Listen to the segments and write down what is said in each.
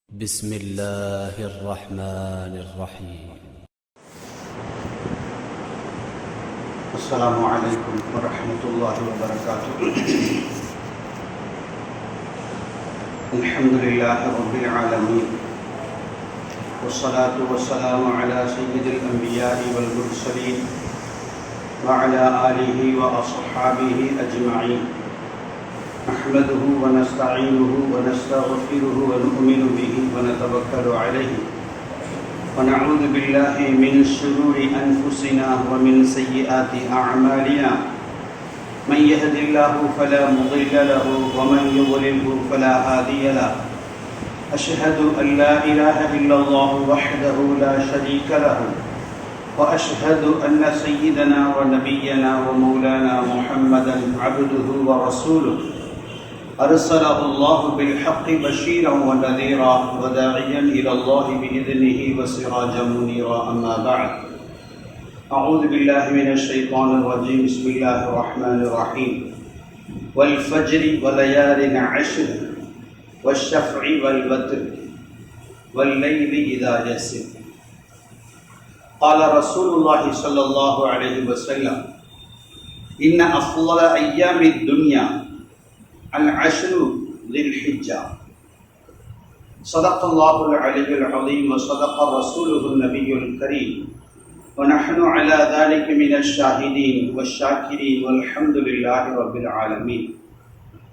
بسم الله الرحمن الرحيم. السلام عليكم ورحمة الله وبركاته. الحمد لله رب العالمين، والصلاة والسلام على سيد الأنبياء والمرسلين وعلى آله وأصحابه أجمعين. نحمده ونستعينه ونستغفره ونؤمن به ونتوكل عليه، ونعوذ بالله من شرور أنفسنا ومن سيئات أعمالنا. من يهد الله فلا مضل له ومن يضلله فلا هادي له. أشهد أن لا إله إلا الله وحده لا شريك له، وأشهد أن سيدنا ونبينا ومولانا محمدا عبده ورسوله، أرسله الله بالحق بشيرا ونذيرا وداعيا إلى الله بإذنه وسراجا منيرا. أما بعد، أعوذ بالله من الشيطان الرجيم. بسم الله الرحمن الرحيم. والفجر وليال عشر والشفع والوتر والليل إذا يسر. قال رسول الله صلى الله عليه وسلم: إن أفضل أيام الدنيا العشر ذي الحجة. صدق الله العلي العظيم وصدق رسوله النبي الكريم، ونحن على ذلك من الشاهدين والشاكرين والحمد لله رب العالمين.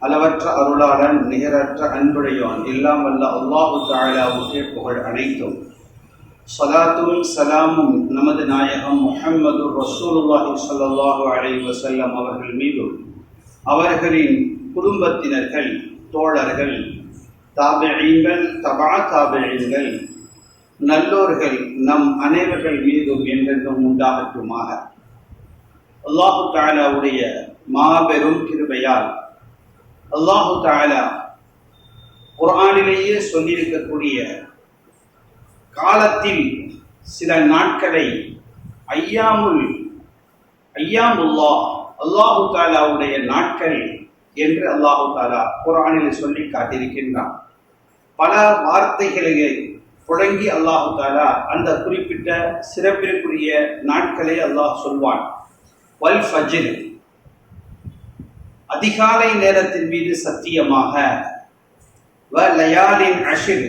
அளவற்ற அருளாளன் நிகரற்ற அன்புடையோன் எல்லாம் வல்ல அல்லாஹு தஆலாவுக்கே புகழ் அனைத்தும். ஸலாத்தும் சலாமும் நமது நாயகம் முஹம்மது ரசூலுல்லாஹி ஸல்லல்லாஹு அலைஹி வஸல்லம் அவர்கள் மீதும், அவர்களின் குடும்பத்தினர்கள், தோழர்கள், தாபிஈன்கள், தபா தாபிஈன்கள், நல்லோர்கள் நம் அனைவர்கள் மீதும் என்றென்றும் உண்டாகட்டுமாக. அல்லாஹு தஆலாவுடைய மாபெரும் கிருபையால் அல்லாஹு தஆலா குர்ஆனிலேயே சொல்லியிருக்கக்கூடிய காலத்தில் சில நாட்களை ஐயாமுல்லாஹ் அல்லாஹு தஆலாவுடைய நாட்கள் என்று அல்லாஹு தஆலா குர்ஆனில் சொல்லி காட்டியிருக்கின்றான். பல வார்த்தைகளை தொடங்கி அல்லாஹு தஆலா அந்த குறிப்பிட்ட சிறப்பிற்குரிய நாட்களை அல்லாஹ் சொல்வான். வல் ஃபஜ்ர், அதிகாலை நேரத்தின் மீது சத்தியமாக, வ லயாலின் அஷ்ர்,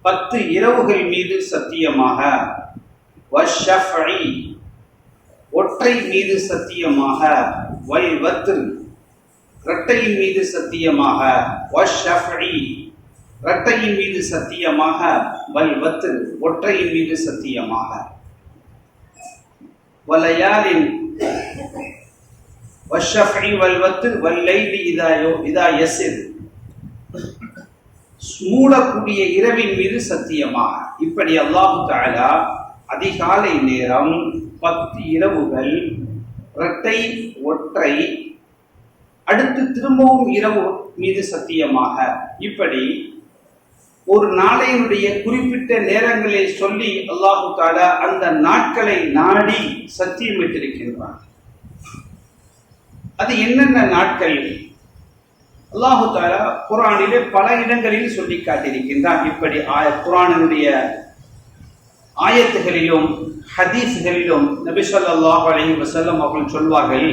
10 இரவுகள் மீது சத்தியமாக, வ ஷஃப்இ, ஒற்றை மீது சத்தியமாக, வல் வத்ர், இரட்டையின் மீது சத்தியமாக, வ ஷஃப்இ, இரட்டையின் மீது சத்தியமாக, வல் வத்ர், ஒற்றையின் மீது சத்தியமாக, வ லயாலின் வ ஷஃப்இ வல் வத்ர் வல் லைலி இதா யஸ்ர், மூடக்கூடிய இரவின் மீது சத்தியமாக. இப்படி அல்லாஹு தஆலா அதிகாலை நேரம், 10 இரவுகள், இரட்டை, ஒற்றை, அடுத்து திரும்பவும் இரவு மீது சத்தியமாக, இப்படி ஒரு நாளையினுடைய குறிப்பிட்ட நேரங்களை சொல்லி அல்லாஹு தஆலா அந்த நாட்களை நாடி சத்தியமிட்டிருக்கின்றான். அது என்னென்ன நாட்கள்? அல்லாஹு தஆலா குர்ஆனிலே பல இடங்களில் சொல்லி காட்டியிருக்கின்றான். இப்படி குர்ஆனினுடைய ஆயத்துகளிலும் ஹதீஸ்களிலும் நபி ஸல்லல்லாஹு அலைஹி வஸல்லம் அவர்கள் சொல்வார்கள்: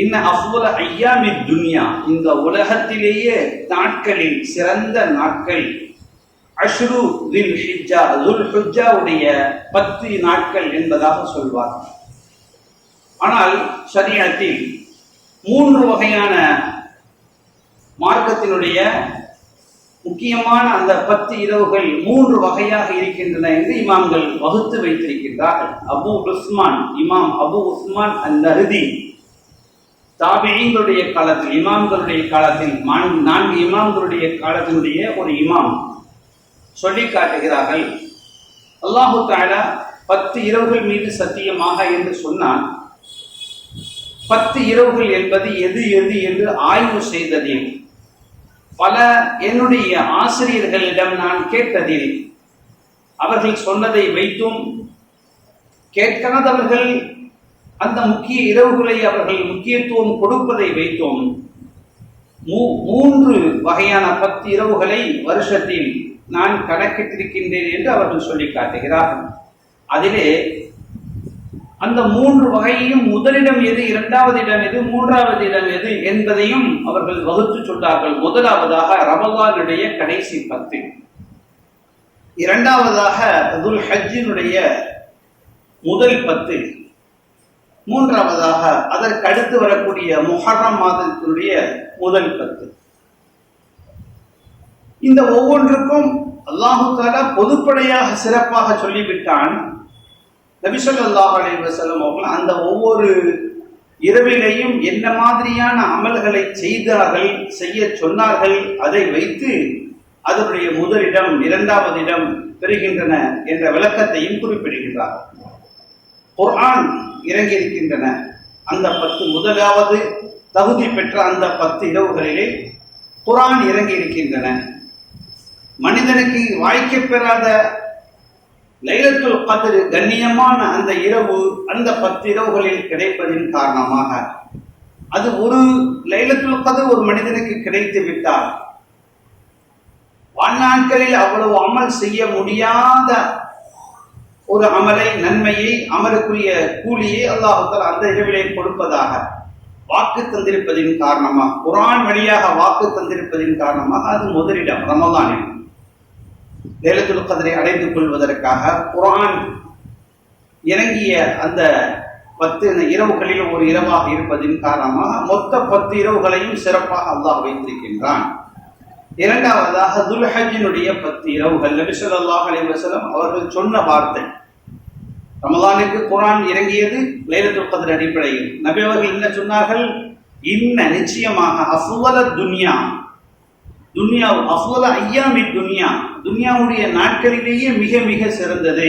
இன்ன அஃதல ஐயாமித் துன்யா, இந்த உலகத்திலேயே நாட்களில் சிறந்த நாட்கள் அஷ்ரு தில் ஹிஜ்ஜா, துல்ஹிஜ்ஜாவுடைய 10 நாட்கள் என்பதாக சொல்வார். ஆனால் ஷரீஅத்தில் 3 வகையான மார்க்கத்தினுடைய முக்கியமான அந்த 10 இரவுகள் 3 வகையாக இருக்கின்றன என்று இமாம்கள் வகுத்து வைத்திருக்கின்றார்கள். இமாம் அபு உஸ்மான் அன்-நஹ்தி தாபிஈன்களுடைய காலத்தில், இமாம்களுடைய காலத்தில், 4 இமாம்களுடைய காலத்தினுடைய ஒரு இமாம் சொல்லி காட்டுகிறார்கள். அல்லாஹு தஆலா 10 இரவுகள் மீது சத்தியமாக என்று சொன்னான். 10 இரவுகள் என்பது எது என்று ஆய்வு செய்ததில், பல என்னுடைய ஆசிரியர்களிடம் நான் கேட்டதில், அவர்கள் சொன்னதை வைத்தும், கேட்காதவர்கள் அந்த முக்கிய இரவுகளை அவர்கள் முக்கியத்துவம் கொடுப்பதை வைத்தும் 3 வகையான 10 இரவுகளை வருஷத்தில் நான் கணக்கிட்டிருக்கின்றேன் என்று அவர்கள் சொல்லி காட்டுகிறார்கள். அதிலே அந்த 3 வகையையும் முதலிடம் எது, இரண்டாவது இடம் எது, மூன்றாவது இடம் எது என்பதையும் அவர்கள் வகுத்து சொன்னார்கள். முதலாவதாக ரமலானுடைய கடைசி 10, இரண்டாவதாக துல் ஹஜ்ஜினுடைய முதல் 10, மூன்றாவதாக அதற்கு அடுத்து வரக்கூடிய முஹர்ரம் மாதத்தினுடைய முதல் 10. இந்த ஒவ்வொன்றுக்கும் அல்லாஹு தஆலா பொதுப்படையாக சிறப்பாக சொல்லிவிட்டான். நபி ஸல்லல்லாஹு அலைஹி வஸல்லம் அவர்கள் அந்த ஒவ்வொரு இரவிலையும் என்ன மாதிரியான அமல்களை செய்தார்கள், செய்ய சொன்னார்கள், அதை வைத்து அதனுடைய முதலிடம் இரண்டாவது இடம் பெறுகின்றன என்ற விளக்கத்தையும் குறிப்பிடுகின்றார். குர்ஆன் இறங்கியிருக்கின்றன அந்த 10 முதலாவது தகுதி பெற்ற அந்த 10 இரவுகளிலே குர்ஆன் இறங்கி இருக்கின்றன. மனிதனுக்கு வாய்க்கப் பெறாத லைலத்துல் கத்ர் கண்ணியமான அந்த இரவு அந்த 10 இரவுகளில் கிடைப்பதின் காரணமாக, அது ஒரு லைலத்துல் கத்ர் ஒரு மனிதனுக்கு கிடைத்து விட்டால் வாழ்நாட்களில் அவ்வளவு அமல் செய்ய முடியாத ஒரு அமலை, நன்மையை, அமலுக்குரிய கூலியை அல்லாஹ் தஆலா அந்த இரவிலே கொடுப்பதாக வாக்கு தந்திருப்பதின் காரணமாக, குர்ஆன் வழியாக வாக்கு தந்திருப்பதின் காரணமாக அது முதலிடம் ரமலானில் லைலத்துல் கத்ரை அடைந்து கொள்வதற்காக குர்ஆன் இறங்கிய அந்த 10 இரவுகளில் ஒரு இரவாக இருப்பதின் காரணமாக மொத்த 10 இரவுகளையும் சிறப்பாக அல்லாஹ் வைத்திருக்கின்றான். இரண்டாவதாக துல் ஹஜ்ஜினுடைய 10 இரவுகள். நபி ஸல்லல்லாஹு அலைஹி வஸல்லம் அவர்கள் சொன்ன வார்த்தை, ரமலானுக்கு குர்ஆன் இறங்கியது லைலத்துல் கத்ர் அடிப்படையில். நபி அவர்கள் என்ன சொன்னார்கள்? நிச்சயமாக அஃவல துன்யா, துன்யா அஃவல ஐயாமி துன்யா, துன்யாவுடைய நாட்களிலேயே மிக மிக சிறந்தது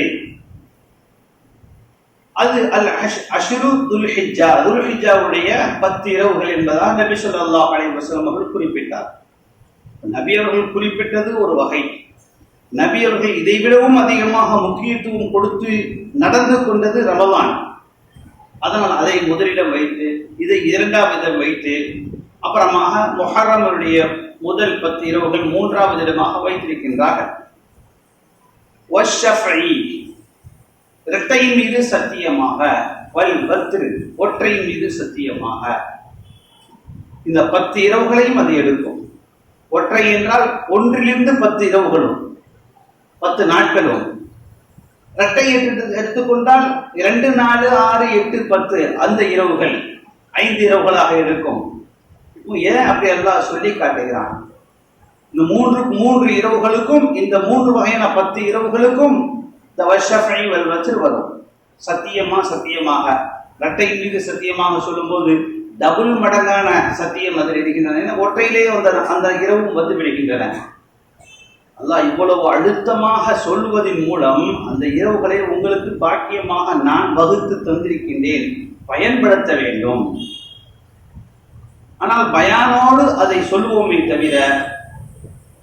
அது அல் அஷ்ரு துல் ஹிஜ்ஜா, துல் ஹிஜ்ஜாவுடைய 10 இரவுகள் என்பதாக நபி ஸல்லல்லாஹு அலைஹி வஸல்லம் அவர்கள் குறிப்பிட்டார். நபி அவர்கள் குறிப்பிட்டது ஒரு வகை. நபி அவர்கள் இதைவிடவும் அதிகமாக முக்கியத்துவம் கொடுத்து நடந்து கொண்டது ரமலான். அதனால் அதை முதலிடம் வைத்து, இதை இரண்டாவது வைத்து, அப்புறமாக முஹர்ரமுடைய முதல் 10 இரவுகள் மூன்றாவது இடமாக வைத்திருக்கின்றார்கள். வஷ்ஷஃபஇ, இரட்டை மீது சத்தியமாக, வல் வத்ர், ஒற்றை மீது சத்தியமாக. இந்த 10 இரவுகளையும் அது எடுக்கும். ஒற்றை என்றால் ஒன்றிலிருந்து 10 இரவுகளும் 10 நாட்களும். இரட்டை எடுத்துக்கொண்டால் 2, 4, 6, 8, 10 அந்த இரவுகள் 5 இரவுகளாக இருக்கும். ஏன் அப்படி எல்லாம் சொல்லி காட்டுகிறான்? இந்த 3 இரவுகளுக்கும், இந்த 3 வகையான 10 இரவுகளுக்கும் இந்த வஷ்ஷஃபஇ வல் வத்ர் வரும். சத்தியமாக இரட்டை மீது சத்தியமாக சொல்லும்போது டபுள் மடங்கான சத்தியம் அதில் இருக்கின்றன. ஒற்றையிலேயே அந்த இரவும் வந்து விடுகின்றன. அல்லாஹ் இவ்வளவு அழுத்தமாக சொல்வதன் மூலம் அந்த இரவுகளை உங்களுக்கு பாக்கியமாக நான் வகுத்து தந்திருக்கின்றேன், பயன்படுத்த வேண்டும். ஆனால் பயானோடு அதை சொல்லுவோமே தவிர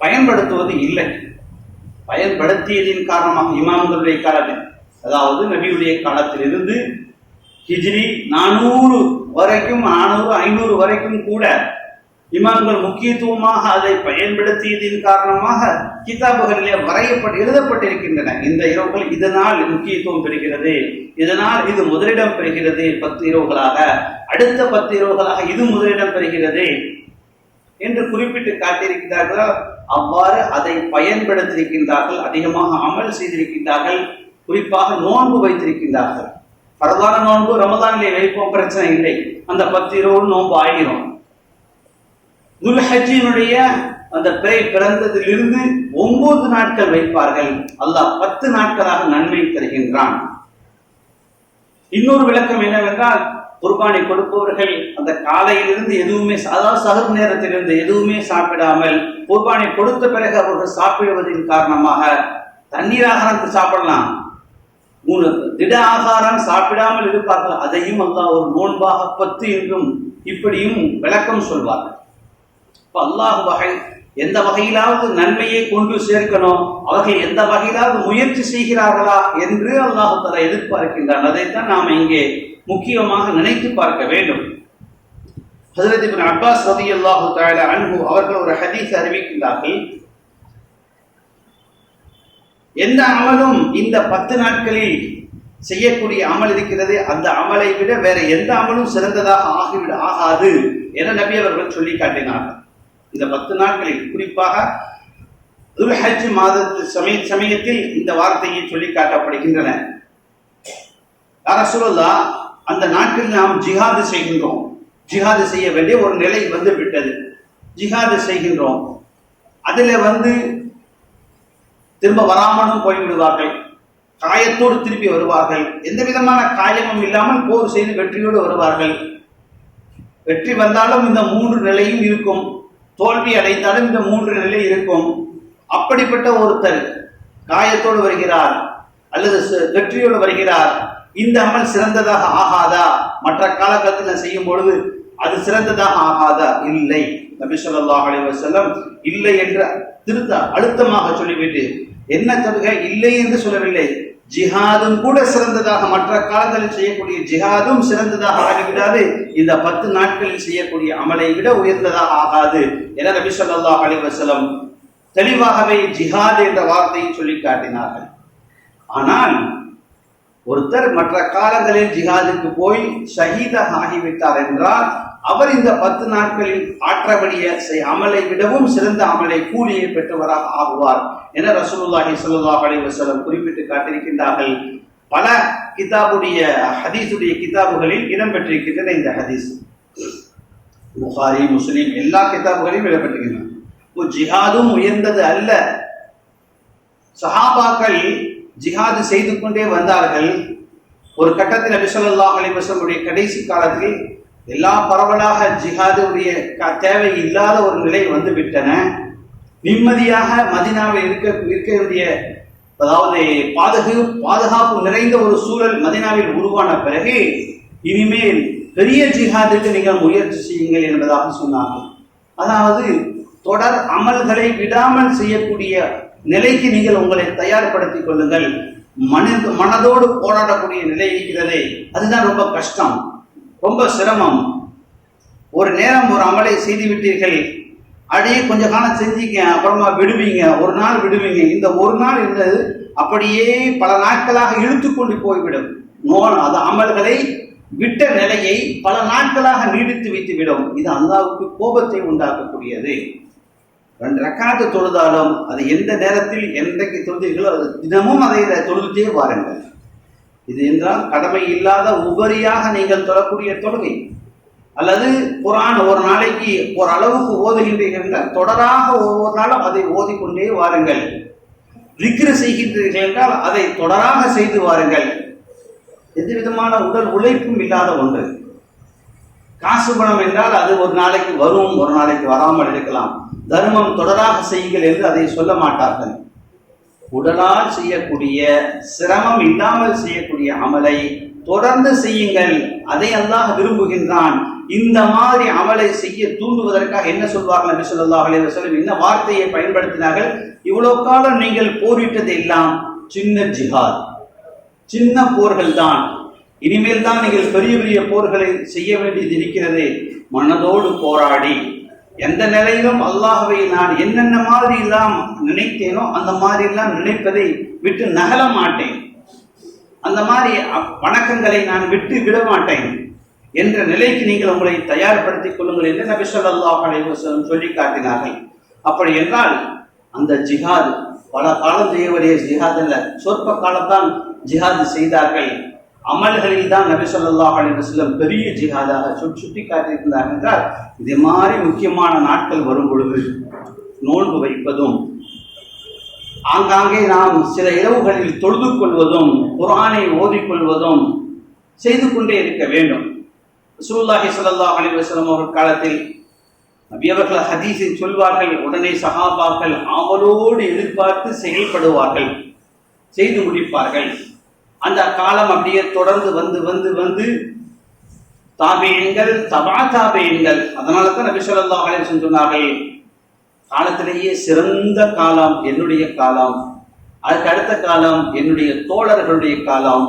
பயன்படுத்துவது இல்லை. பயன்படுத்தியதின் காரணமாக இமாம்களுடைய காலத்தில், அதாவது நபியுடைய காலத்திலிருந்து ஹிஜ்ரி 400 வரைக்கும், 400, 500 வரைக்கும் கூட இமாம்கள் முக்கியத்துவமாக அதை பயன்படுத்தியதின் காரணமாக கிதாபுகளிலே எழுதப்பட்டிருக்கின்றன. இந்த இரவுகள் இதனால் முக்கியத்துவம் பெறுகிறது, இதனால் இது முதலிடம் பெறுகிறது 10 இரவுகளாக, அடுத்த 10 இரவுகளாக இது முதலிடம் பெறுகிறது என்று குறிப்பிட்டு காட்டியிருக்கிறார்கள். அவ்வாறு அதை பயன்படுத்தியிருக்கின்றார்கள், அதிகமாக அமல் செய்திருக்கின்றார்கள். குறிப்பாக நோன்பு வைத்திருக்கின்றார்கள். பரவான நோன்பு ரமதானிலே வைப்போம், பிரச்சனை இல்லை, அந்த 10 இரவு நோன்பு ஆகிரும். துல் ஹஜ்ஜினுடைய அந்த பிறை பிறந்ததிலிருந்து 9 நாட்கள் வைப்பார்கள். அல்லாஹ் 10 நாட்களாக நன்மை தருகின்றான். இன்னொரு விளக்கம் என்னவென்றால், குர்பானி கொடுப்பவர்கள் அந்த காலையிலிருந்து எதுவுமே, அதாவது சஹர் நேரத்திலிருந்து எதுவுமே சாப்பிடாமல் குர்பானி கொடுத்த பிறகு அவர்கள் சாப்பிடுவதன் காரணமாக தண்ணீர் ஆகாரம் சாப்பிடலாம், திட ஆகாரம் சாப்பிடாமல் இருப்பார்கள். அதையும் அல்லாஹ் ஒரு நோன்பாக 10 என்றும் இப்படியும் விளக்கம் சொல்வார்கள். அல்லாஹ் எந்த வகையிலாவது நன்மையை கொண்டு சேர்க்கணும், அவர்கள் எந்த வகையிலாவது முயற்சி செய்கிறார்களா என்று அல்லாஹ் தஆலா எதிர்பார்க்கின்றான். அதைத்தான் நாம் இங்கே முக்கியமாக நினைத்து பார்க்க வேண்டும். ஹஜ்ரத் இப்னு அப்பாஸ் ரலியல்லாஹு தஆலா அன்ஹு அவர்கள் ஒரு ஹதீஸ் அறிவிக்கின்றார்கள். எந்த அமலும் இந்த 10 நாட்களில் செய்யக்கூடிய அமல் இருக்கிறது, அந்த அமலை விட வேற எந்த அமலும் சிறந்ததாக ஆகாது என நபி அவர்கள் சொல்லி காட்டினார்கள். இந்த 10 நாட்களில் குறிப்பாக துல்ஹஜ் மாதத்து சமயத்தில் இந்த வார்த்தையை சொல்லி காட்டப்படுகின்றன. யா ரசூலல்லாஹ், அந்த நாட்டில் நாம் ஜிஹாது செய்கின்றோம், ஜிஹாது செய்ய வேண்டிய ஒரு நிலை வந்து விட்டது. ஜிஹாது செய்கின்றோம், அதில் திரும்ப வராமலும் போய்விடுவார்கள், காயத்தோடு திருப்பி வருவார்கள், எந்த விதமான காயமும் இல்லாமல் போர் செய்து வெற்றியோடு வருவார்கள். வெற்றி வந்தாலும் இந்த 3 நிலையும் இருக்கும், தோல்வி அடைந்தாலும் இந்த 3 நிலை இருக்கும். அப்படிப்பட்ட ஒருத்தர் காயத்தோடு வருகிறார் அல்லது வெற்றியோடு வருகிறார், இந்த அமல் சிறந்ததாக ஆகாதா? மற்ற காலகட்டத்தில் செய்யும் பொழுது அது சிறந்ததாக ஆகாதா? இல்லை. நபி ஸல்லல்லாஹு அலைஹி வஸல்லம் இல்லை என்று அழுத்தமாக சொல்லிவிட்டு, என்ன தவிர இல்லை என்று சொல்லவில்லை, ஜிஹாதும் கூட சிறந்ததாக, மற்ற காலங்களில் செய்யக்கூடிய ஜிஹாதும் சிறந்ததாக ஆகிவிடாது, இந்த 10 நாட்களில் செய்யக்கூடிய அமலை விட உயர்ந்ததாக ஆகாது என நபி ஸல்லல்லாஹு அலைஹி வஸல்லம் தெளிவாகவே ஜிஹாத் என்ற வார்த்தையை சொல்லி காட்டினார்கள். ஆனால் ஒருத்தர் மற்ற காலங்களில் ஜிஹாதுக்கு போய் ஷஹீதாக ஆகிவிட்டார் என்றால் அவர் இந்த 10 நாட்களில் ஆற்றபடிய அமலை விடவும் சிறந்த அமலை கூலியை பெற்றவராக ஆகுவார் என ரசூலுல்லாஹி ஸல்லல்லாஹு அலைஹி வஸல்லம் குறிப்பிட்டு காட்டியிருக்கின்றார்கள். பல கிதாபுடைய ஹதீஸுடைய கிதாபுகளில் இடம்பெற்றிருக்கின்றன இந்த ஹதீஸ். புகாரி, முஸ்லிம் எல்லா கிதாபுகளிலும் இடம்பெற்றிருக்கின்றன. ஜிஹாதும் உயர்ந்தது அல்ல. சஹாபாக்கள் ஜிஹாது செய்து கொண்டே வந்தார்கள். ஒரு கட்டத்தில் நபி ஸல்லல்லாஹு அலைஹி வஸல்லம் கடைசி காலத்தில் எல்லா பரவலாக ஜிஹாதுடைய தேவை இல்லாத ஒரு நிலை வந்து விட்டன. நிம்மதியாக மதீனாவில் இருக்க வேண்டிய, அதாவது பாதுகாப்பு நிறைந்த ஒரு சூழல் மதீனாவில் உருவான பிறகு இனிமேல் பெரிய ஜிஹாதுக்கு நீங்கள் முயற்சி செய்யுங்கள் என்பதாக சொன்னார்கள். அதாவது தொடர் அமல்களை விடாமல் செய்யக்கூடிய நிலைக்கு நீங்கள் உங்களை தயார்படுத்திக் கொள்ளுங்கள். மனதோடு போராடக்கூடிய நிலை இருக்கிறதே, அதுதான் ரொம்ப கஷ்டம், ரொம்ப சிரமம். ஒரு நேரம் ஒரு அமலை செய்து விட்டீர்கள், அப்படியே கொஞ்ச காலம் செஞ்சீங்க, அப்புறமா விடுவீங்க, ஒரு நாள் விடுவீங்க. இந்த ஒரு நாள் இருந்தது அப்படியே பல நாட்களாக இழுத்து கொண்டு போய்விடும். அது அமல்களை விட்ட நிலையை பல நாட்களாக நீடித்து வைத்துவிடும். இது அல்லாஹ்வுக்கு கோபத்தை உண்டாக்கக்கூடியது. 2 ரக்காத்து தொழுதாலும் அது எந்த நேரத்தில் என்றைக்கு தொழுதீர்களோ அது தினமும் அதை தொழுதே வாருங்கள். இது என்றால் கடமை இல்லாத உபரியாக நீங்கள் தொழக்கூடிய தொழுகை. அல்லது குர்ஆன் ஒரு நாளைக்கு ஒரு அளவுக்கு ஓதுகின்றீர்கள் என்றால் தொடராக ஒவ்வொரு நாளும் அதை ஓதிக்கொண்டே வாருங்கள். திக்ர் செய்கின்றீர்கள் என்றால் அதை தொடராக செய்து வாருங்கள். எந்த விதமான உடல் உழைப்பும் இல்லாத ஒன்று. காசு பணம் என்றால் அது ஒரு நாளைக்கு வரும், ஒரு நாளைக்கு வராமல் இருக்கலாம். தர்மம் தொடராக செய்யுங்கள் என்று அதை சொல்ல மாட்டார்கள். உடலால் செய்யக்கூடிய, சிரமம் இல்லாமல் செய்யக்கூடிய அமலை தொடர்ந்து செய்யுங்கள். அதை அல்லாஹ் விரும்புகின்றான். இந்த மாதிரி அமலை செய்ய தூண்டுவதற்காக என்ன சொல்வார்கள் நபி ஸல்லல்லாஹு அலைஹி வஸல்லம்? என்ன வார்த்தையை பயன்படுத்தினார்கள்? இவ்வளவு காலம் நீங்கள் போரிட்டது எல்லாம் சின்ன ஜிஹாத், சின்ன போர்கள் தான். இனிமேல் தான் நீங்கள் பெரிய பெரிய போர்களை செய்ய வேண்டியது இருக்கிறது. மனதோடு போராடி எந்த நிலையிலும் அல்லாஹ்வை நான் என்னென்ன மாதிரி எல்லாம் நினைத்தேனோ அந்த மாதிரி எல்லாம் நினைப்பதை விட்டு நகல மாட்டேன், அந்த மாதிரி வணக்கங்களை நான் விட்டு விட மாட்டேன் என்ற நிலைக்கு நீங்கள் உங்களை தயார்படுத்திக் கொள்ளுங்கள் என்று நபி ஸல்லல்லாஹு அலைஹி வஸல்லம் சொல்லி காட்டினார்கள். அப்படி என்றால் அந்த ஜிஹாத் பல காலம் செய்ய வேண்டிய ஜிஹாத் அல்ல, சொற்ப காலத்தான் ஜிஹாது செய்தார்கள். அமல்களில் தான் நபி ஸல்லல்லாஹு அலைஹி வஸல்லம் பெரிய ஜிஹாதாக சுட்டி காட்டியிருந்தார் என்றால், இது மாதிரி முக்கியமான நாட்கள் வரும் பொழுது நோன்பு வைப்பதும், ஆங்காங்கே நாம் சில இரவுகளில் தொழுது கொள்வதும், குர்ஆனை ஓதிக்கொள்வதும் செய்து கொண்டே இருக்க வேண்டும். ரசூலுல்லாஹி ஸல்லல்லாஹு அலைஹி வஸல்லம் அவர்கள் காலத்தில் நபி அவர்கள் ஹதீஸை சொல்வார்கள், உடனே சஹாபாக்கள் ஆவலோடு எதிர்பார்த்து செயல்படுவார்கள், செய்து முடிப்பார்கள். அந்த காலம் அப்படியே தொடர்ந்து வந்து வந்து வந்து தாபீன்கள், தபா தாபீன்கள். அதனால தான் நபி ஸல்லல்லாஹு அலைஹி வஸல்லம் சொன்னார்கள், காலத்திலேயே சிறந்த காலம் என்னுடைய காலம், அதற்கு அடுத்த காலம் என்னுடைய தோழர்களுடைய காலம்,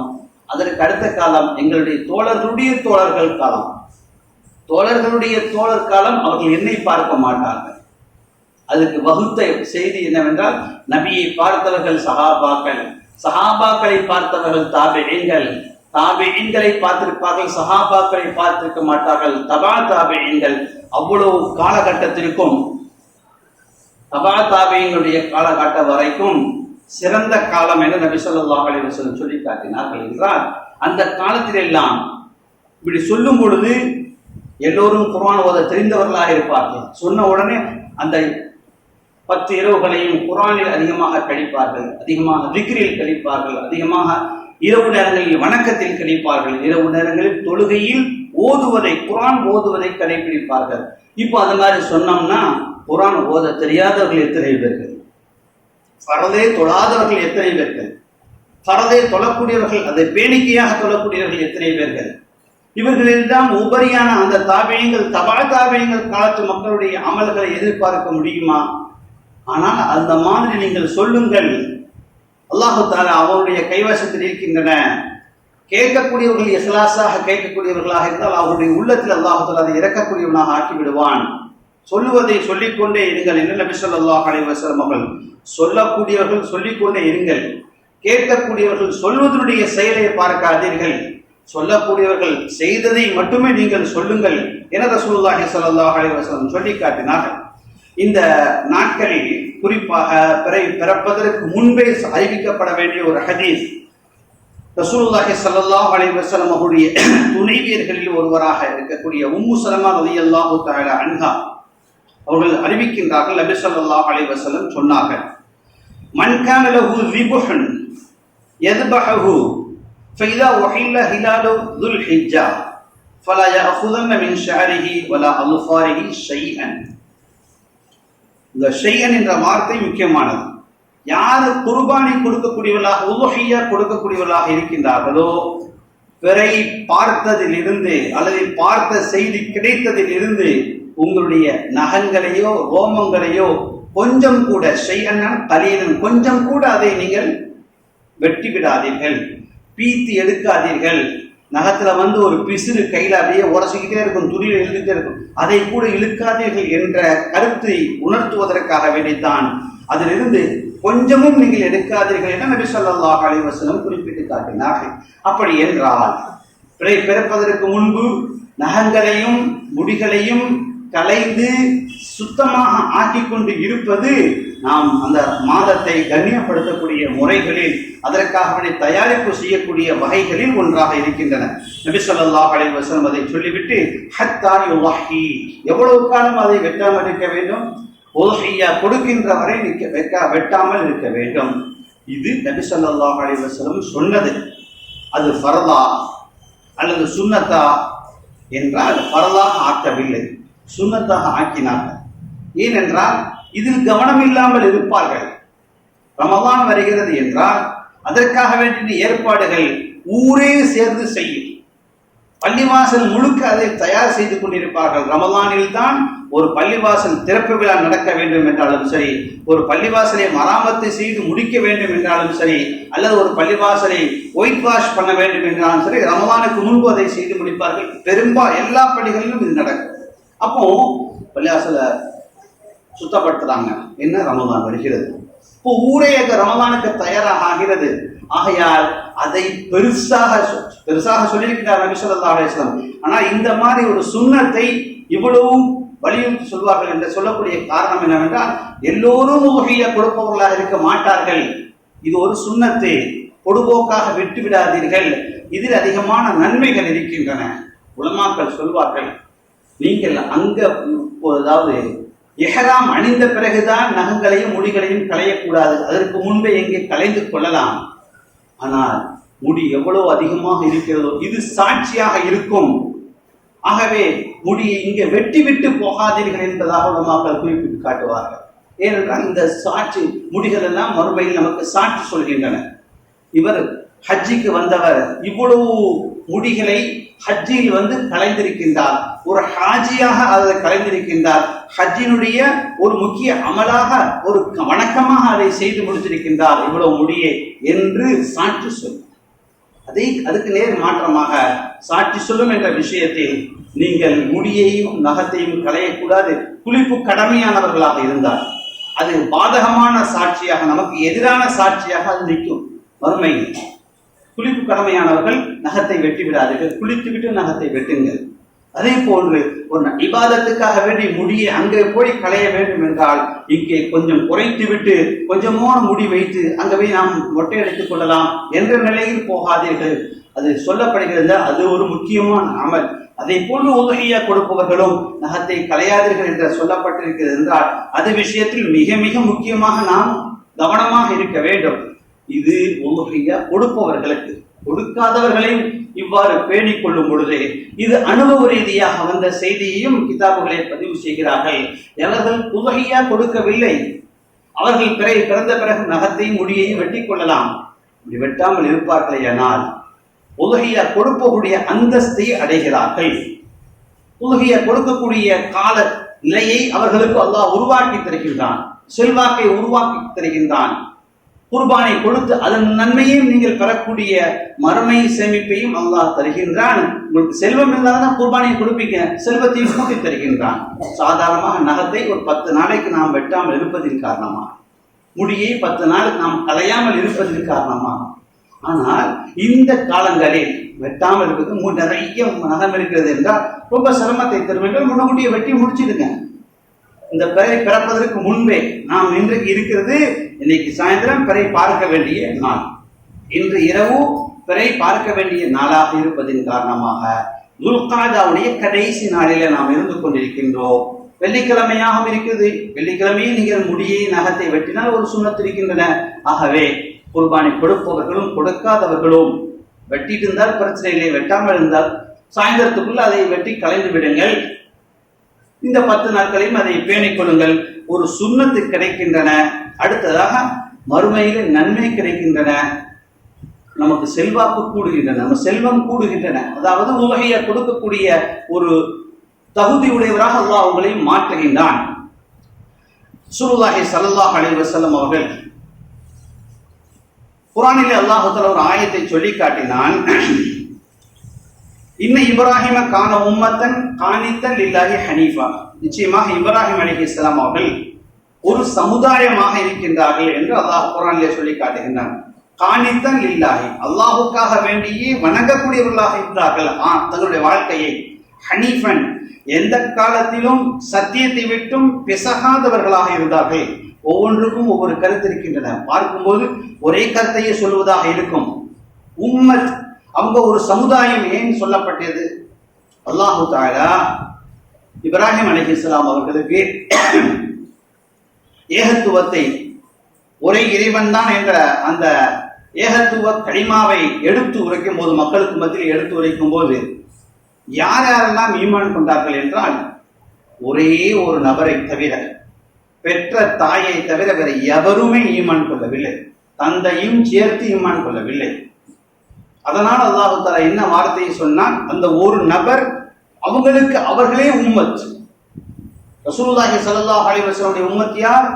அதற்கு அடுத்த காலம் எங்களுடைய தோழர்களுடைய தோழர்கள் காலம். தோழர்களுடைய தோழர் காலம் அவர்கள் என்னை பார்க்க மாட்டார்கள், அதுக்கு வகுத்த செய்தி என்னவென்றால், நபியை பார்த்தவர்கள் சஹாபாக்கள், சஹாபாக்களை பார்த்தவர்கள் தாபிஈன்கள், தாபிஈன்களை பார்த்திருப்பார்கள், சஹாபாக்களை பார்த்திருக்க மாட்டார்கள், தபா தாபிஈன்கள். அவ்வளவு காலகட்டத்திற்கும் தபா தாபிஈன்களுடைய காலகட்டம் வரைக்கும் சிறந்த காலம் என்று நபி ஸல்லல்லாஹு அலைஹி வஸல்லம் சொல்லி காட்டினார்கள் என்றால், அந்த காலத்திலெல்லாம் இப்படி சொல்லும் பொழுது எல்லோரும் குர்ஆன் ஓத தெரிந்தவர்களாக இருப்பார்கள். சொன்ன உடனே அந்த 10 இரவுகளையும் குர்ஆனில் அதிகமாக கழிப்பார்கள், அதிகமாக திக்ரில் கழிப்பார்கள், அதிகமாக இரவு நேரங்களில் வணக்கத்தில் கழிப்பார்கள், இரவு நேரங்களில் தொழுகையில் ஓதுவதை, குர்ஆன் ஓதுவதை கடைபிடிப்பார்கள். இப்போ அந்த மாதிரி சொன்னோம்னா குர்ஆன் ஓத தெரியாதவர்கள் எத்தனை பேர்கள், ஃபரதே தொழாதவர்கள் எத்தனை பேர்கள், ஃபரதே தொழக்கூடியவர்கள், அதை பேணிக்கையாக தொழக்கூடியவர்கள் எத்தனை பேர்கள், இவர்களில்தான் உபரியான அந்த தாபியங்கள், தபா தாபியங்கள் காலத்து மக்களுடைய அமல்களை எதிர்பார்க்க முடியுமா? ஆனால் அந்த மாதிரி நீங்கள் சொல்லுங்கள். அல்லாஹு தஆலா அவருடைய கைவசத்தில் இருக்கின்றன. கேட்கக்கூடியவர்கள் இஹ்லாஸாக கேட்கக்கூடியவர்களாக இருந்தால் அவருடைய உள்ளத்தில் அல்லாஹு தஆலா அதை இறக்கக்கூடியவனாக ஆக்கி விடுவான். சொல்லுவதை சொல்லிக்கொண்டே இருங்கள் என்று நபி ஸல்லல்லாஹு அலைஹி வஸல்லம் அவர்கள் சொல்லக்கூடியவர்கள் சொல்லிக்கொண்டே இருங்கள். கேட்கக்கூடியவர்கள் சொல்வதனுடைய செயலை பார்க்காதீர்கள், சொல்லக்கூடியவர்கள் செய்ததை மட்டுமே நீங்கள் சொல்லுங்கள் என ரசூலுல்லாஹி ஸல்லல்லாஹு அலைஹி வஸல்லம் சொல்லி காட்டினார்கள். இந்த நாட்களில் குறிப்பாக பிறப்பதற்கு முன்பே அறிவிக்கப்பட வேண்டிய ஒரு ஹதீஸ், ரசூலுல்லாஹி ஸல்லல்லாஹு அலைஹி வஸல்லம் அவருடைய துணைவியர்களில் ஒருவராக இருக்கக்கூடிய உம்மு சலமா ரலியல்லாஹு தஆலா அன்ஹா அவர்கள் அறிவிக்கின்றார்கள். நபி ஸல்லல்லாஹு அலைஹி வஸல்லம் சொன்னார்கள், மன் கான லஹு ذிபுஹுன் யذபஹு فإذا وحل هلال ذو الحجة فلا يأخذن من شعره ولا أظفاره شيئا. இந்த ஷைஅன் என்ற வார்த்தை முக்கியமானது. யார் குர்பானி கொடுக்கக்கூடியவர்களாக, உலுஹிய்யா கொடுக்கக்கூடியவர்களாக இருக்கின்றார்களோ, பிறை பார்த்ததிலிருந்து அல்லது பார்த்த செய்தி கிடைத்ததிலிருந்து உங்களுடைய நகங்களையோ ரோமங்களையோ கொஞ்சம் கூட, ஷைஅன் கலீலன், கொஞ்சம் கூட அதை நீங்கள் வெட்டி விடாதீர்கள், பீத்தி எடுக்காதீர்கள். நகத்துல ஒரு பிசிறு கையில அப்படியே உரசிக்கிட்டே இருக்கும், துணியில் இழுத்துட்டே இருக்கும், அதை கூட இழுக்காதீர்கள் என்ற கருத்தை உணர்த்துவதற்காக வேண்டித்தான் அதிலிருந்து கொஞ்சமும் நீங்கள் எடுக்காதீர்கள் என நபி ஸல்லல்லாஹு அலைஹி வஸல்லம் குறிப்பிட்டு காட்டினார்கள். அப்படி என்றால் பிறப்பதற்கு முன்பு நகங்களையும் முடிகளையும் கலைந்து சுத்தமாக ஆக்கிக் கொண்டு இருப்பது நாம் அந்த மாதத்தை கண்ணியப்படுத்தக்கூடிய முறைகளில், அதற்காக தயாரிப்பு செய்யக்கூடிய வகைகளில் ஒன்றாக இருக்கின்றன. நபி ஸல்லல்லாஹு அலைஹி வஸல்லம் அதை சொல்லிவிட்டு, ஹத்தா யுவஹி, எவ்வளவு காலம் அதை வெட்டாமல் இருக்க வேண்டும், உலுஹிய்யா கொடுக்கின்ற வரை வெட்டாமல் இருக்க வேண்டும். இது நபி ஸல்லல்லாஹு அலைஹி வஸல்லம் சொன்னது. அது ஃபர்தா அல்லது சுன்னத்தா என்றால் ஃபர்தாக ஆக்கவில்லை, சுன்னத்தாக ஆக்கினார்கள். ஏனென்றால் இதில் கவனம் இல்லாமல் இருப்பார்கள். ரமலான் வருகிறது என்றால் அதற்காக வேண்டிய ஏற்பாடுகள் ஊரே சேர்ந்து செய்யும். பள்ளிவாசல் முழுக்க அதை தயார் செய்து கொண்டிருப்பார்கள். ரமலானில் தான் ஒரு பள்ளிவாசல் திறப்பு விழா நடக்க வேண்டும் என்றாலும் சரி, ஒரு பள்ளிவாசலை மராமத்து செய்து முடிக்க வேண்டும் என்றாலும் சரி, அல்லது ஒரு பள்ளிவாசலை ஒயிட் வாஷ் பண்ண வேண்டும் என்றாலும் சரி, ரமலானுக்கு முன்பு அதை செய்து முடிப்பார்கள். எல்லா பள்ளிகளிலும் இது நடக்கும். அப்போ பள்ளிவாசல சுத்தப்படுத்துறாங்க, என்ன ரமலான் வருகிறது, இப்போ ஊரே ரமலானுக்கு தயாராக ஆகிறது. ஆகையால் அதை பெருசாக சொல்லியிருக்கிறார் நபி ஸல்லல்லாஹு அலைஹி வஸல்லம். ஆனால் இந்த மாதிரி ஒரு சுன்னத்தை இவ்வளவும் வலியுறுத்தி சொல்வார்கள் என்று சொல்லக்கூடிய காரணம் என்னவென்றால், எல்லோரும் உலுஹிய்யா கொடுப்பவர்களாக இருக்க மாட்டார்கள். இது ஒரு சுன்னத்தை பொடுபோக்காக விட்டு விடாதீர்கள், இதில் அதிகமான நன்மைகள் இருக்கின்றன. உலமாக்கள் சொல்வார்கள், நீங்கள் அதாவது இஹ்ராம் அணிந்த பிறகுதான் நகங்களையும் முடிகளையும் களையக்கூடாது, அதற்கு முன்பே எங்கே களைந்து கொள்ளலாம். ஆனால் முடி எவ்வளவு அதிகமாக இருக்கிறதோ இது சாட்சியாக இருக்கும். ஆகவே முடியை இங்கே வெட்டி விட்டு போகாதீர்கள் என்பதாக உலமாக்கள் குறிப்பிட்டு காட்டுவார்கள். ஏனென்றால் இந்த சாட்சி முடிகள் எல்லாம் மறுமையில் நமக்கு சாட்சி சொல்கின்றன. இவர் ஹஜ்ஜிக்கு வந்தவர் இவ்வளவு முடிகளை ஹஜ்ஜில் கலைந்திருக்கின்றார், ஒரு ஹாஜியாக அதை கலைந்திருக்கின்றார், ஹஜ்ஜினுடைய ஒரு முக்கிய அமலாக ஒரு வணக்கமாக அதை செய்து முடித்திருக்கின்றார் இவ்வளவு முடியை என்று சாட்சி சொல்லும். அதுக்கு நேர் மாற்றமாக சாட்சி சொல்லும் என்ற விஷயத்தில் நீங்கள் முடியையும் நகத்தையும் களையக்கூடாது. குளிப்பு கடமையானவர்களாக இருந்தார் அது பாதகமான சாட்சியாக, நமக்கு எதிரான சாட்சியாக அது நிற்கும். மறுமையில் குளிப்பு கடமையானவர்கள் நகத்தை வெட்டி விடாதீர்கள், குளித்துவிட்டு நகத்தை வெட்டுங்கள். அதே போன்று ஒரு இபாதத்துக்காக வேண்டி முடியை அங்கே போய் களைய வேண்டும் என்றால் இங்கே கொஞ்சம் குறைத்து விட்டு கொஞ்சமான முடி வைத்து அங்கே போய் நாம் மொட்டை எடுத்துக் கொள்ளலாம் என்ற நிலையில் போகாதீர்கள். அது சொல்லப்படுகிறது, அது ஒரு முக்கியமான அமல். அதை போன்று உதவியா கொடுப்பவர்களும் நகத்தை களையாதீர்கள் என்று சொல்லப்பட்டிருக்கிறது என்றால் அது விஷயத்தில் மிக மிக முக்கியமாக நாம் கவனமாக இருக்க வேண்டும். இது உதவியா கொடுப்பவர்களுக்கு. கொடுக்காதவர்களையும் இவ்வாறு பேணிக் கொள்ளும் பொழுது இது அனுபவ ரீதியாக வந்த செய்தியையும் கிதாபுகளை பதிவு செய்கிறார்கள். அவர்கள் உதவியா கொடுக்கவில்லை, அவர்கள் பிறந்த பிறகு நகத்தையும் முடியையும் வெட்டி கொள்ளலாம். இப்படி வெட்டாமல் இருப்பார்களே ஆனால் உதவியா கொடுக்கக்கூடிய அந்தஸ்தை அடைகிறார்கள். உதவியா கொடுக்கக்கூடிய கால நிலையை அவர்களுக்கு அல்லாஹ் உருவாக்கி தருகின்றான், செல்வாக்கை உருவாக்கி தருகின்றான். குர்பானை கொடுத்து அதன் நன்மையையும் நீங்கள் பெறக்கூடிய மறுமை சேமிப்பையும் அல்லாஹ் தருகின்றான். உங்களுக்கு செல்வம் இல்லாதான் குர்பானியை கொடுப்பீங்க, செல்வத்தையும் கூட்டி தருகின்றான். சாதாரணமாக நகத்தை ஒரு 10 நாளைக்கு நாம் வெட்டாமல் இருப்பதின் காரணமா, முடியை 10 நாளுக்கு நாம் களையாமல் இருப்பதன் காரணமா? ஆனால் இந்த காலங்களில் வெட்டாமல் இருப்பது நிறைய நகம் இருக்கிறது என்றால் ரொம்ப சிரமத்தை தரும் என்றால் முன்னக்கூட்டியை வெட்டி முடிச்சிடுங்க. இந்த பிறை பிறப்பதற்கு முன்பே நாம் இன்றைக்கு இருக்கிறது, இன்னைக்கு சாயந்தரம் பிறை பார்க்க வேண்டிய நாள், இன்று இரவு பிறை பார்க்க வேண்டிய நாளாக இருப்பதன் காரணமாக துல்காதாவுடைய கடைசி நாளில நாம் இருந்து கொண்டிருக்கின்றோம். வெள்ளிக்கிழமையாகவும் இருக்கிறது. வெள்ளிக்கிழமையில் நீங்கள் முடியை நகத்தை வெட்டினால் ஒரு சுண்ணத்து இருக்கின்றன. ஆகவே குர்பானை கொடுப்பவர்களும் கொடுக்காதவர்களும் வெட்டிட்டு இருந்தால் பிரச்சனை இல்லை, வெட்டாமல் இருந்தால் சாயந்தரத்துக்குள்ள அதை வெட்டி கலைந்து விடுங்கள். இந்த 10 நாட்களையும் அதை பேணிக் கொள்ளுங்கள். ஒரு சுண்ணத்து கிடைக்கின்றன. அடுத்ததாக மறுமையில நன்மை கிடைக்கின்றன, நமக்கு செல்வாக்கு கூடுகின்றன, நம்ம செல்வம் கூடுகின்றன. அதாவது உலகைய கொடுக்கக்கூடிய ஒரு தகுதி உடையவராக அல்லாஹ் உங்களை மாற்றுகின்றான். ரசூலுல்லாஹி ஸல்லல்லாஹு அலைஹி வஸல்லம் அவர்கள் குர்ஆனிலே அல்லாஹ் தஆலா ஒரு ஆயத்தை சொல்லி காட்டினான். இன்ன இப்ராஹிம கான உம்மத்தன் கானித்தன் லில்லாஹி ஹனீஃபா. நிச்சயமாக இப்ராஹிம் அலைஹிஸ்ஸலாம் அவர்கள் ஒரு சமுதாயமாக இருக்கின்றார்கள் என்று அல்லாஹ் குர்ஆனிலே சொல்லி காட்டுகின்றான். கானித்தன் லில்லாஹி, அல்லாஹுக்காக வேண்டியே வணங்கக்கூடியவர்களாக இருந்தார்கள் தங்களுடைய வாழ்க்கையை. ஹனீஃபன், எந்த காலத்திலும் சத்தியத்தை விட்டும் பிசகாதவர்களாக இருந்தார்கள். ஒவ்வொன்றுக்கும் ஒவ்வொரு கருத்து இருக்கின்றன. பார்க்கும்போது ஒரே கருத்தையே சொல்வதாக இருக்கும். உம்மத், அவங்க ஒரு சமுதாயம் ஏன் சொல்லப்பட்டது? அல்லாஹு தஆலா இப்ராஹிம் அலைஹிஸ்ஸலாம் அவர்களுக்கு ஏகத்துவத்தை, ஒரே இறைவன் தான் என்ற அந்த ஏகத்துவ கலிமாவை எடுத்து உரைக்கும் போது, மக்களுக்கு மத்தியில் எடுத்து உரைக்கும் போது யார் யாரெல்லாம் ஈமான் கொண்டார்கள் என்றால் ஒரே ஒரு நபரை தவிர, பெற்ற தாயை தவிர வேற எவருமே ஈமான் கொள்ளவில்லை. தந்தையும் சேர்த்து ஈமான் கொள்ளவில்லை. அதனால் அல்லாஹ் தஆலா என்ன வார்த்தையை சொன்னான்? அந்த ஒரு நபர் அவங்களுக்கு அவர்களே உம்மத். ரசூலுல்லாஹி ஸல்லல்லாஹு அலைஹி வஸல்லம் உம்மத் யார்?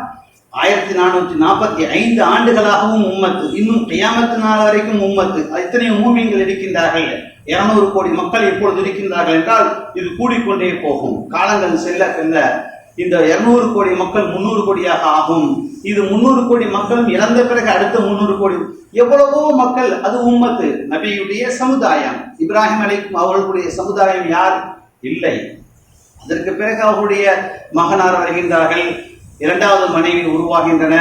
1445 ஆண்டுகளாகவும் உம்மத்து, இன்னும் கியாமத் நாள் வரைக்கும் உம்மத்து. இத்தனை மூமின்கள் இருக்கின்றார்கள். 200 கோடி மக்கள் இப்பொழுது இருக்கின்றார்கள் என்றால் இது கூடிக்கொண்டே போகும். காலங்கள் செல்ல செல்ல இந்த 200 கோடி மக்கள் 300 கோடியாக ஆகும். இது 300 கோடி மக்கள் இறந்த பிறகு அடுத்த 300 கோடி, எவ்வளவோ மக்கள். அது உம்மத்து, நபியுடைய சமுதாயம். இப்ராஹிம் அலைஹிஸ்ஸலாம் அவர்களுடைய சமுதாயம் யார்? இல்லை. அதற்கு பிறகு அவர்களுடைய மகனார் வருகின்றார்கள், 2வது மனைவி உருவாகின்றன.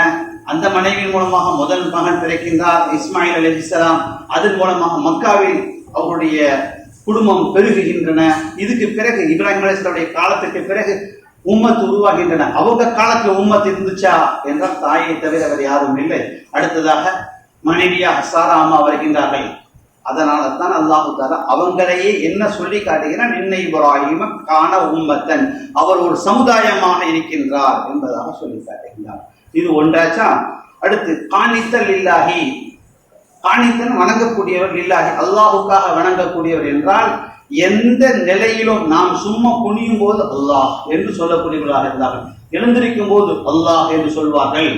அந்த மனைவியின் மூலமாக முதல் மகன் பிறக்கின்றார், இஸ்மாயில் அலைஹிஸ்ஸலாம். அதன் மூலமாக மக்காவில் அவருடைய குடும்பம் பெருகுகின்றன. இதுக்கு பிறகு இப்ராஹிம் அலைஹிஸ்ஸலாமுடைய காலத்துக்கு பிறகு உம்மத்து உருவாகின்றன. அவங்க காலத்துல உம்மத்து இருந்துச்சா என்றால் தாயை தவிர அவர் யாரும் இல்லை. அடுத்ததாக மனைவியாக சாரா அம்மா வருகின்றார்கள். அதனால தான் அல்லாஹு தஆலா அவங்களையே என்ன சொல்லி காட்டுகிறான்? இன்ன இப்ராஹிம கான உம்மத்தன், அவர் ஒரு சமுதாயமாக இருக்கின்றார் என்பதாக சொல்லி காட்டுகின்றார். இது ஒன்றாச்சா. அடுத்து காணித்தல் லில்லாஹி, காணித்தன் வணங்கக்கூடியவர், லில்லாஹி அல்லாஹுக்காக வணங்கக்கூடியவர் என்றால் எந்த நிலையிலும் நாம் சும்மா குனியும் போது அல்லாஹ் என்று சொல்லக்கூடியவர்களாக இருந்தார்கள். எழுந்திருக்கும் போது அல்லாஹ் என்று சொல்வார்கள்.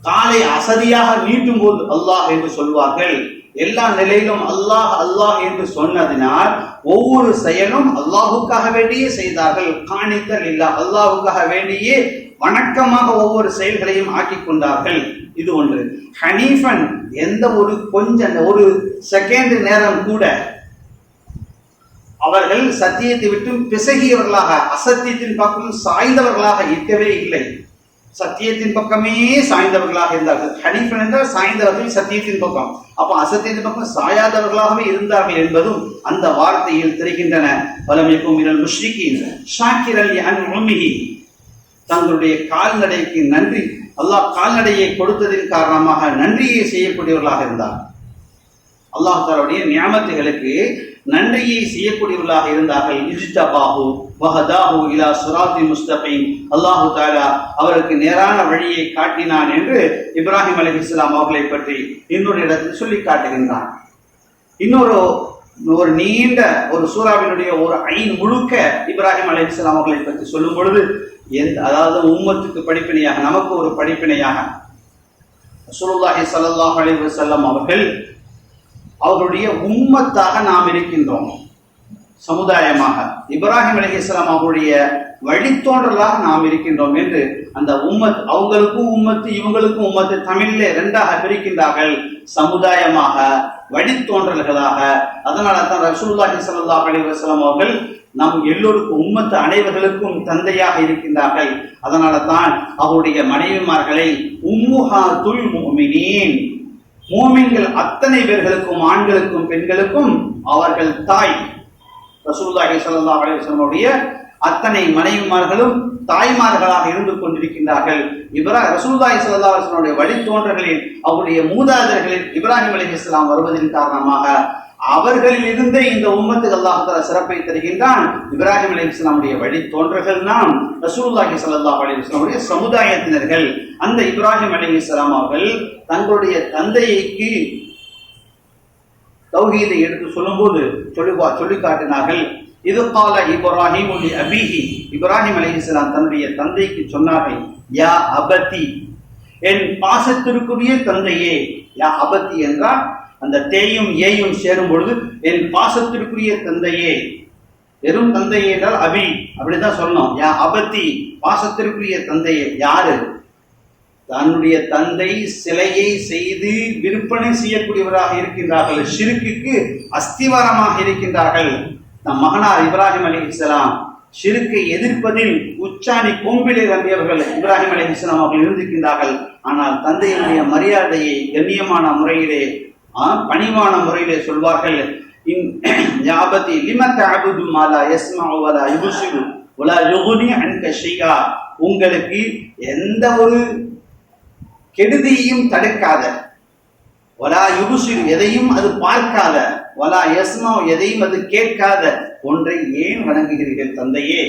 காலை அசதியாக நீட்டும் போது அல்லாஹ் என்று சொல்வார்கள். எல்லா நிலையிலும் அல்லாஹ் அல்லாஹ் என்று சொன்னதினால் ஒவ்வொரு செயலும் அல்லாஹுக்காக வேண்டியே செய்தார்கள். காணித்தல் இல்லா, அல்லாஹுக்காக வேண்டியே வணக்கமாக ஒவ்வொரு செயல்களையும் ஆக்கிக் கொண்டார்கள். இது ஒன்று. ஹனீஃபன், எந்த ஒரு செகண்ட் நேரம் கூட அவர்கள் சத்தியத்தை விட்டு பிசகியவர்களாக, அசத்தியத்தின் பக்கம் சாய்ந்தவர்களாக இருக்கவே இல்லை. சத்தியத்தின் பக்கமே சாய்ந்தவர்களாக இருந்தார்கள். ஹனீஃபன் என்றால் சாய்ந்தவர்கள் சத்தியத்தின் பக்கம். அப்ப அசத்தியத்தின் பக்கம் சாயாதவர்களாகவே இருந்தார்கள் என்பதும் அந்த வார்த்தையில் தெரிகின்றன. வலமைக்கும் மினல் முஷ்ரிகீன் ஷாக்கிரல் அன்உமிஹி, தங்களுடைய கால்நடைக்கு நன்றி, அல்லாஹ் கால்நடையை கொடுத்ததின் காரணமாக நன்றியை செய்யக்கூடியவர்களாக இருந்தார். அல்லாஹ் தஆலாவுடைய நியாமத்துகளுக்கு நன்றியை செய்யக்கூடியவர்களாக இருந்தார்கள். இஜ்தபாஹு வஹதாஹு இலா சிராத்தின் முஸ்தகீம், அல்லாஹ் தஆலா அவருக்கு நேரான வழியை காட்டினான் என்று இப்ராஹிம் அலைஹிஸ்ஸலாம் அவர்களை பற்றி இன்னொரு இடத்தில் சொல்லி காட்டுகின்றான். ஒரு நீண்ட ஒரு சூறாவினுடைய ஒரு ஐன் முழுக்க இப்ராஹிம் அலைஹிஸ்ஸலாம் அவர்களை பற்றி சொல்லும் பொழுது, அதாவது உம்மத்துக்கு படிப்பினையாக, நமக்கு ஒரு படிப்பினையாக ரசூலுல்லாஹி ஸல்லல்லாஹு அலைஹி வஸல்லம் அவர்களுடைய உம்மத்தாக நாம் இருக்கின்றோம். சமுதாயமாக இப்ராஹிம் அலைஹிஸ்ஸலாம் அவர்களுடைய வழித்தோன்றலாக நாம் இருக்கின்றோம் என்று அந்த உம்மத், அவங்களுக்கும் உம்மத்து இவங்களுக்கும் உம்மத்து, தமிழில் இரண்டாக பிரிக்கின்றார்கள், சமுதாயமாக, வழித்தோன்றல்களாக. அதனால தான் ரசூலுல்லாஹி ஸல்லல்லாஹு அலைஹி வஸல்லம் அவர்கள் நம் எல்லோருக்கும், உம்மத்து அனைவர்களுக்கும் தந்தையாக இருக்கின்றார்கள். அதனால தான் அவருடைய மனைவிமார்களை உம்முஹாத்துல் முஃமினீன், மூமின்கள் அத்தனை பேர்களுக்கும், ஆண்களுக்கும் பெண்களுக்கும் அவர்கள் தாய். ரசூலுல்லாஹி ஸல்லல்லாஹு அலைஹி வஸல்லம் உடைய அத்தனை மனைவிமார்களும் தாய்மார்களாக இருந்து கொண்டிருக்கின்றார்கள். ரசூலுல்லாஹி ஸல்லல்லாஹு அலைஹி வஸல்லம் உடைய வழித்தோன்றர்களில், அவருடைய மூதாதையர்களில் இப்ராஹிம் அலைஹிஸ்ஸலாம் வருவதன் காரணமாக அவர்களில் இருந்தே இந்த உம்மத்துக்கு அல்லாஹ் தஆலா சிறப்பை தருகின்றான். இப்ராஹிம் அலைஹிஸ்ஸலாம் உடைய வழித்தோன்றர்கள் நாம் ரசூலுல்லாஹி ஸல்லல்லாஹு அலைஹி வஸல்லம் உடைய சமுதாயத்தினர்கள். அந்த இப்ராஹிம் அலைஹிஸ்ஸலாம் அவர்கள் தங்களுடைய தந்தைக்கு தௌஹீதை எடுத்து சொல்லும்போது சொல்லி காட்டினார்கள். இது கால இப்ராஹிம் லி அபீஹி, இப்ராஹிம் அலைஹிஸ்ஸலாம் தன்னுடைய தந்தைக்கு சொன்னார்கள், யா அபதி, என் பாசத்திற்குரிய தந்தையே. யா அபதி என்றால் அந்த தேயும் ஏயும் சேரும் பொழுது என் பாசத்திற்குரிய தந்தையே. வெறும் தந்தையே என்றால் அபி, அப்படிதான் சொல்லணும். யா அபதி, பாசத்திற்குரிய தந்தையே. யாரு? தன்னுடைய தந்தை சிலையை செய்து விற்பனை செய்யக்கூடியவராக இருக்கின்றார்கள், ஷிர்க்குக்கு அஸ்திவாரமாக இருக்கின்றார்கள். நம் மகனார் இப்ராஹிம் அலைஹிஸ்ஸலாம் ஷிர்க்கை எதிர்ப்பதில் உச்சாணி கொம்பிலே நம்பியவர்கள் இப்ராஹிம் அலைஹிஸ்ஸலாம் அவர்கள் இருந்திருக்கின்றார்கள். ஆனால் தந்தையினுடைய மரியாதையை கண்ணியமான முறையிலே, பணிவான முறையிலே சொல்வார்கள். யாபதி லிம தஅபுது மா லா யஸ்மஉ வ லா யுப்சிரு வ லா யுக்னி அன்க ஷைஆ, உங்களுக்கு எந்த ஒரு கெடுதியையும் தடுக்காத, வலா யுப்சிரு எதையும் அது பார்க்காத, வலா யஸ்மஉ எதையும் அது கேட்காத ஒன்றை ஏன் வணங்குகிறீர்கள் தந்தையே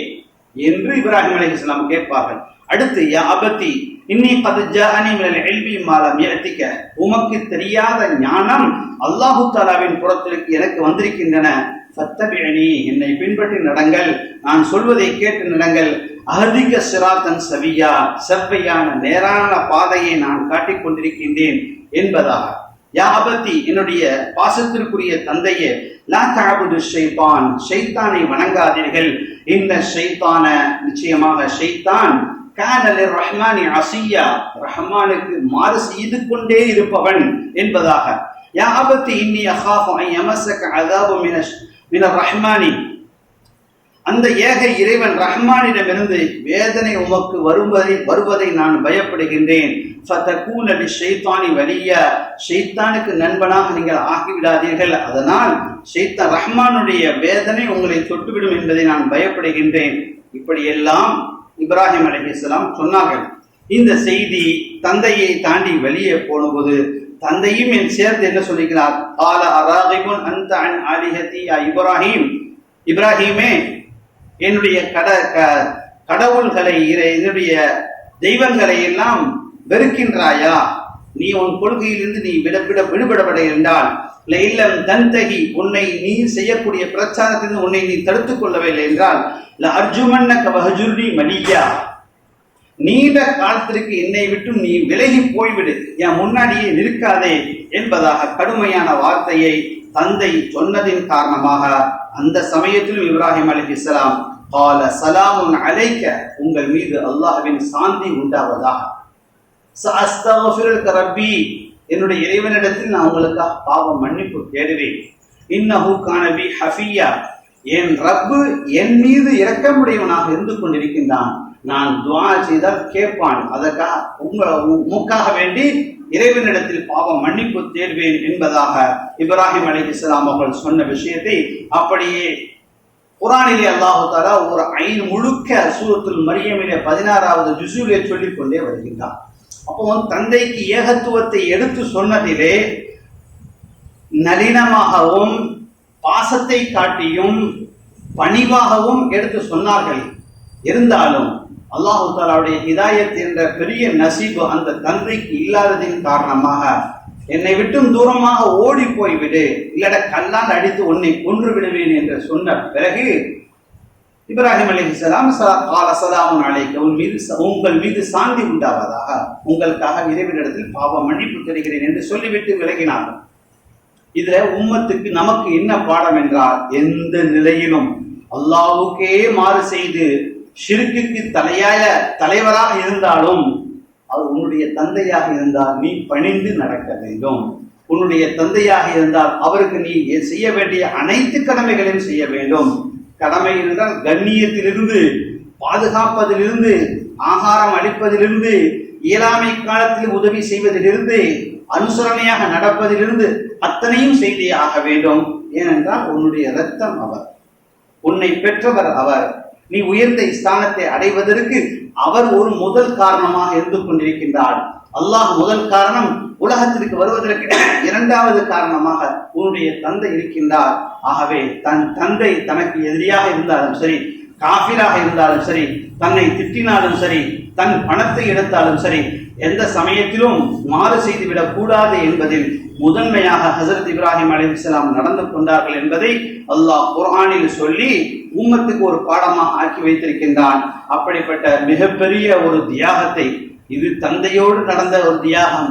என்று இப்ராஹிம் அலைஹிஸ்ஸலாம் கேட்பார்கள். அடுத்து யா அபதி இன்னி கத் ஜாஅனி மினல் இல்மி மா லம் யஅதிக, உமக்கு தெரியாத ஞானம் அல்லாஹ் தஆலாவின் புறத்திற்கு எனக்கு வந்திருக்கின்றன. ஃபத்தபிஇனி, என்னை பின்பற்றி நடங்கள், நான் சொல்வதை கேட்டு நடங்கள். அஹதிக சிராத்தன் சவியா, செவ்வையான நேரான பாதையை நான் காட்டிக் கொண்டிருக்கின்றேன் என்பதாக. யா அபதி, என்னுடைய பாசத்திற்குரிய தந்தையே, லா தஅபுது ஷைத்தான், ஷைத்தானை வணங்காதீர்கள். இந்த ஷைத்தான, நிச்சயமாக ஷைத்தான், கான லிர்ரஹ்மானி அஸியா, ரஹ்மானுக்கு மாறு செய்து கொண்டே இருப்பவன் என்பதாக. யா அபதி இன்னி அகாஃபு அன் யமஸக அஸாபு மினர் ரஹ்மானி, அந்த ஏக இறைவன் ரஹ்மானிடமிருந்து வேதனை உமக்கு வருவதை நான் பயப்படுகின்றேன். ஃபதகூன லிஷைத்தானி வலியா, ஷைத்தானுக்கு நண்பனாக நீங்கள் ஆகிவிடாதீர்கள், அதனால் ஷைத்தான் ரஹ்மானுடைய வேதனை உங்களை தொட்டுவிடும் என்பதை நான் பயப்படுகின்றேன். இப்படியெல்லாம் இப்ராஹிம் அலைஹிஸ்ஸலாம் சொன்னார்கள். இந்த செய்தி தந்தையை தாண்டி வெளியே போனபோது தந்தையும் என் சேர்த்து என்ன சொல்லுகிறார்? கால அராகிபுன் அன்த அன் ஆலிஹதி யா இப்ராஹிம், இப்ராஹிமே, என்னுடைய கடவுள்களை, என்னுடைய தெய்வங்களை எல்லாம் வெறுக்கின்றாயா? நீ உன் கொள்கையிலிருந்து நீ விடுபடப்பட என்றால், இல்லம் தன்தகி, உன்னை நீ செய்யக்கூடிய பிரச்சாரத்திலிருந்து உன்னை நீ தடுத்துக் கொள்ளவில்லை என்றால், அர்ஜுமன்னக வஹஜுர்னி மலியா, நீண்ட காலத்திற்கு என்னை விட்டு நீ விலகி போய்விடு, என் முன்னாடியே நிற்காதே என்பதாக கடுமையான வார்த்தையை தந்தை சொன்னதின் காரணமாக அந்த சமயத்திலும் இப்ராஹிம் அலைஹிஸ்ஸலாம் قال سلام عليك உங்கள் மீது அல்லாஹ்வின் சாந்தி உண்டாவதாக. சஅஸ்தக்ஃபிருக ரப்பி என்னுடைய இறைவனிடத்தில் நான் உங்களுக்காக பாவ மன்னிப்பு தேடுவேன். இன்னஹு கான பி ஹஃபியா என் ரப்பு என் மீது இரக்கமுடையவனாக இருந்து கொண்டிருக்கின்றான். நான் துஆ செய்தால் கேட்பான். அதற்காக உங்களுக்காக வேண்டி இறைவனிடத்தில் பாவ மன்னிப்பு தேடுவேன் என்பதாக இப்ராஹிம் அலைஹிஸ்ஸலாம் அவர்கள் சொன்ன விஷயத்தை அப்படியே குர்ஆனிலே அல்லாஹ் தஆலா ஒரு ஐன் முழுக்க சூரத்துல் மரியமிலே 16வது ஜுஸுவிலே சொல்லிக் கொண்டே வருகின்றார். அப்போ தந்தைக்கு ஏகத்துவத்தை எடுத்து சொன்னதிலே நளினமாகவும் பாசத்தை காட்டியும் பணிவாகவும் எடுத்து சொன்னார்கள். இருந்தாலும் அல்லாஹ் தஆலாவுடைய ஹிதாயத் என்ற பெரிய நசீபு அந்த தந்தைக்கு இல்லாததின் காரணமாக என்னை விட்டும் தூரமாக ஓடி போய்விடு, இல்லட கல்லால் அடித்து உன்னை கொன்று விடுவேன் என்று சொன்ன பிறகு இப்ராஹிம் அலைஹிஸ்ஸலாம் ஸலாமுன் அலைக்க உங்கள் மீது சாந்தி உண்டாவதாக, உங்களுக்காக இறைவனிடத்தில் பாவ மன்னிப்பு தருகிறேன் என்று சொல்லிவிட்டு விலகினார்கள். இதுல உம்மத்துக்கு நமக்கு என்ன பாடம் என்றால், எந்த நிலையிலும் அல்லாஹ்வுக்கே மாறு செய்து ஷிர்க்குக்கு தலைவராக இருந்தாலும் அவர் உன்னுடைய தந்தையாக இருந்தால் நீ பணிந்து நடக்க வேண்டும். உன்னுடைய தந்தையாக இருந்தால் அவருக்கு நீ செய்ய வேண்டிய அனைத்து கடமைகளையும் செய்ய வேண்டும். கடமை என்றால் கண்ணியத்திலிருந்து, பாதுகாப்பதிலிருந்து, ஆகாரம் அளிப்பதிலிருந்து, இயலாமை காலத்தில் உதவி செய்வதிலிருந்து, அனுசரணையாக நடப்பதிலிருந்து அத்தனையும் செய்தே ஆக வேண்டும். ஏனென்றால் உன்னுடைய இரத்தம் அவர், உன்னை பெற்றவர் அவர். நீ உயர்ந்த ஸ்தானத்தை அடைவதற்கு அவர் ஒரு முதல் காரணமாக இருந்து கொண்டிருக்கின்றார். அல்லாஹ் முதல் காரணம், உலகத்திற்கு வருவதற்கு இரண்டாவது காரணமாக உன்னுடைய தந்தை இருக்கின்றார். ஆகவே தன் தந்தை தனக்கு எதிரியாக இருந்தாலும் சரி, காஃபிராக இருந்தாலும் சரி, தன்னை திட்டினாலும் சரி, தன் பணத்தை எடுத்தாலும் சரி, எந்த சமயத்திலும் மாறு செய்துவிடக் கூடாது என்பதில் முதன்மையாக ஹஸரத் இப்ராஹிம் அலைஹிஸ்ஸலாம் நடந்து கொண்டார்கள் என்பதை அல்லாஹ் குர்ஆனில் சொல்லி உம்மத்துக்கு ஒரு பாடமாக ஆக்கி வைத்திருக்கின்றான். அப்படிப்பட்ட மிகப்பெரிய ஒரு தியாகத்தை, இது தந்தையோடு நடந்த ஒரு தியாகம்,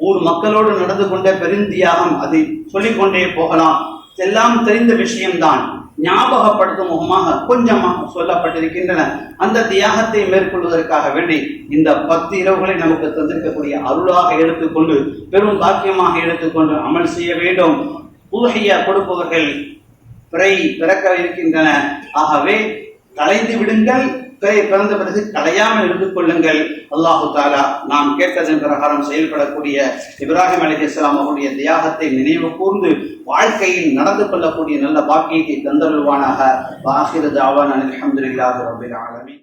ஊர் மக்களோடு நடந்து கொண்ட பெருந்தியாகம், அதை சொல்லிக்கொண்டே போகலாம். எல்லாம் தெரிந்த விஷயம்தான், ஞாபகப்படுத்தும் முகமாக கொஞ்சமாக சொல்லப்பட்டிருக்கின்றன. அந்த தியாகத்தை மேற்கொள்வதற்காக வேண்டி இந்த 10 இரவுகளை நமக்கு தந்திருக்கக்கூடிய அருளாக எடுத்துக்கொண்டு, பெரும் பாக்கியமாக எடுத்துக்கொண்டு அமல் செய்ய வேண்டும். உதுஹியா கொடுப்பவர்கள் பிறை பிறக்க இருக்கின்றன. ஆகவே கலைந்து விடுங்கள், பிறை பிறந்த பிறகு கலையாமல் இருந்து கொள்ளுங்கள். அல்லாஹு தஆலா நாம் கேட்டதன் பிரகாரம் செயல்படக்கூடிய இப்ராஹிம் அலைஹிஸ்ஸலாம் அவருடைய தியாகத்தை நினைவு கூர்ந்து வாழ்க்கையில் நடந்து கொள்ளக்கூடிய நல்ல பாக்கியத்தை தந்தருள்வானாக. வாஹிரு தாவானா அல்ஹம்துலில்லாஹி ரப்பில் ஆலமீன்.